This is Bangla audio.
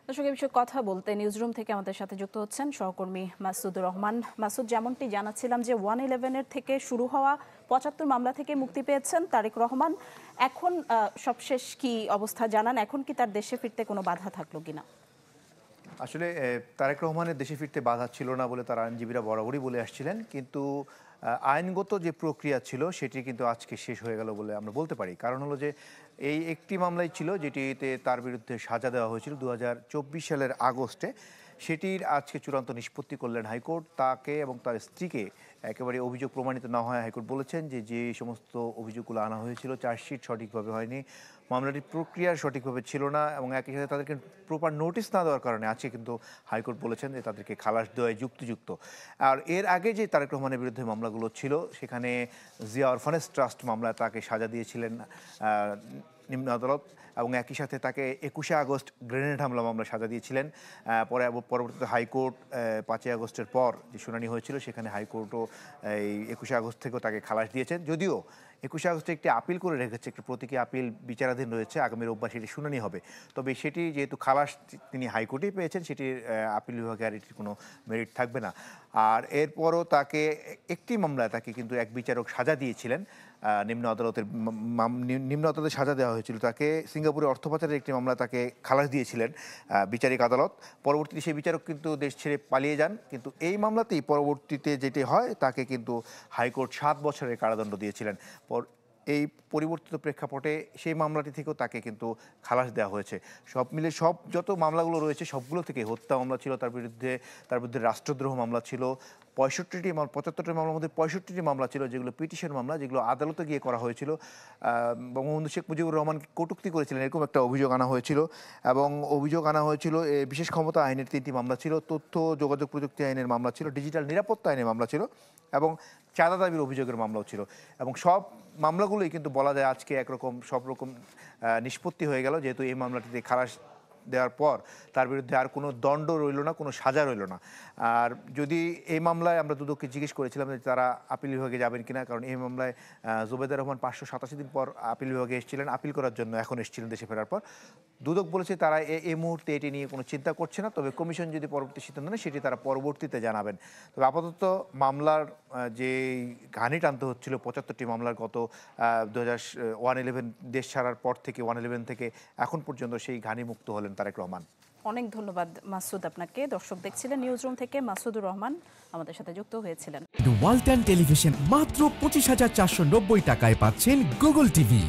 দর্শক এই বিষয়ে কথা বলতে নিউজরুম থেকে আমাদের সাথে যুক্ত হচ্ছেন সহকর্মী মাসুদুর রহমান। মাসুদ, যেমনটি জানাচ্ছিলাম যে 111-এর থেকে শুরু হওয়া ৭৫ মামলা থেকে মুক্তি পেয়েছেন তারেক রহমান। এখন সবশেষ কি অবস্থা জানান? এখন কি তার দেশে ফিরতে কোনো বাধা থাকলো কিনা? আসলে তারেক রহমানের দেশে ফিরতে বাধা ছিল না বলে তার আইনজীবীরা বরাবরই বলে আসছিলেন, কিন্তু আইনগত যে প্রক্রিয়া ছিল সেটি কিন্তু আজকে শেষ হয়ে গেল বলে আমরা বলতে পারি। কারণ হলো যে এই একটি মামলাই ছিল যেটিতে তার বিরুদ্ধে সাজা দেওয়া হয়েছিল ২০২৪ সালের আগস্টে। সেটির আজকে চূড়ান্ত নিষ্পত্তি করলেন হাইকোর্ট। তাকে এবং তার স্ত্রীকে একেবারে অভিযোগ প্রমাণিত না হয় হাইকোর্ট বলেছেন যে সমস্ত অভিযোগগুলো আনা হয়েছিল চার্জশিট সঠিকভাবে হয়নি, মামলাটির প্রক্রিয়া সঠিকভাবে ছিল না, এবং একই সাথে তাদেরকে প্রপার নোটিশ না দেওয়ার কারণে আজকে কিন্তু হাইকোর্ট বলেছেন যে তাদেরকে খালাস দেওয়ায় যুক্তিযুক্ত। আর এর আগে যে তারেক রহমানের বিরুদ্ধে মামলাগুলো ছিল সেখানে জিয়া অরফানেজ ট্রাস্ট মামলায় তাকে সাজা দিয়েছিলেন নিম্ন আদালত, এবং একই সাথে তাকে ২১শে আগস্ট গ্রেনেড হামলা মামলা সাজা দিয়েছিলেন। পরবর্তীতে হাইকোর্ট ৫ই আগস্টের পর যে শুনানি হয়েছিল সেখানে হাইকোর্টও এই ২১শে আগস্ট থেকেও তাকে খালাস দিয়েছেন। যদিও ২১শে আগস্টে একটি আপিল করে রেখেছে, একটি প্রতীকী আপিল বিচারাধীন রয়েছে, আগামী রোববার সেটি শুনানি হবে। তবে সেটি যেহেতু খালাস তিনি হাইকোর্টেই পেয়েছেন, সেটির আপিল বিভাগে আর এটির কোনো মেরিট থাকবে না। আর এরপরও তাকে একটি মামলায় তাকে কিন্তু এক বিচারক সাজা দিয়েছিলেন, নিম্ন আদালতের সাজা দেওয়া হয়েছিল তাকে। সিঙ্গাপুরে অর্থ পাচারের একটি মামলা তাকে খালাস দিয়েছিলেন বিচারিক আদালত। পরবর্তীতে সেই বিচারক কিন্তু দেশ ছেড়ে পালিয়ে যান, কিন্তু এই মামলাতেই পরবর্তীতে যেটি হয় তাকে কিন্তু হাইকোর্ট ৭ বছরের কারাদণ্ড দিয়েছিলেন। এই পরিবর্তিত প্রেক্ষাপটে সেই মামলাটি থেকেও তাকে কিন্তু খালাস দেওয়া হয়েছে। সব মিলে যত মামলাগুলো রয়েছে সবগুলো থেকে হত্যা মামলা ছিল তার বিরুদ্ধে রাষ্ট্রদ্রোহ মামলা ছিল, ৭৫টি মামলার মধ্যে ৬৫টি মামলা ছিল যেগুলো পিটিশন মামলা, যেগুলো আদালতে গিয়ে করা হয়েছিল। বঙ্গবন্ধু শেখ মুজিবুর রহমানকে কটূক্তি করেছিলেন এরকম একটা অভিযোগ আনা হয়েছিল, এবং অভিযোগ আনা হয়েছিল বিশেষ ক্ষমতা আইনের ৩টি মামলা ছিল, তথ্য যোগাযোগ প্রযুক্তি আইনের মামলা ছিল, ডিজিটাল নিরাপত্তা আইনের মামলা ছিল, এবং চাঁদা দাবির অভিযোগের মামলাও ছিল। এবং সব মামলাগুলোই কিন্তু বলা যায় আজকে সব রকম নিষ্পত্তি হয়ে গেল, যেহেতু এই মামলাটিতে খালাস দেওয়ার পর তার বিরুদ্ধে আর কোনো দণ্ড রইল না, কোনো সাজা রইল না। আর যদি এই মামলায় আমরা দুদককে জিজ্ঞেস করেছিলাম যে তারা আপিল বিভাগে যাবেন কিনা, কারণ এই মামলায় জুবেদা রহমান ৫৮৭ দিন পর আপিল বিভাগে এসেছিলেন, আপিল করার জন্য এখন এসেছিলেন দেশে ফেরার পর। দুদক বলেছে তারা এই মুহূর্তে এটি নিয়ে কোনো চিন্তা করছে না, তবে কমিশন যদি পরবর্তী সিদ্ধান্ত নেয় সেটি তারা পরবর্তীতে জানাবেন। তবে আপাতত মামলার যে ঘানি টানতে হচ্ছিল ৭৫টি মামলার গত 111 দেশ ছাড়ার পর থেকে 111 থেকে এখন পর্যন্ত সেই ঘানি মুক্ত হলেন তারেক রহমান। অনেক ধন্যবাদ মাসুদ আপনাকে। দর্শক দেখছিলেন নিউজরুম থেকে, মাসুদুর রহমান আমাদের সাথে যুক্ত হয়েছিলেন। ওয়ালটন টেলিভিশন মাত্র ২৫,৪৯০ টাকায় পাচ্ছেন গুগল টিভি।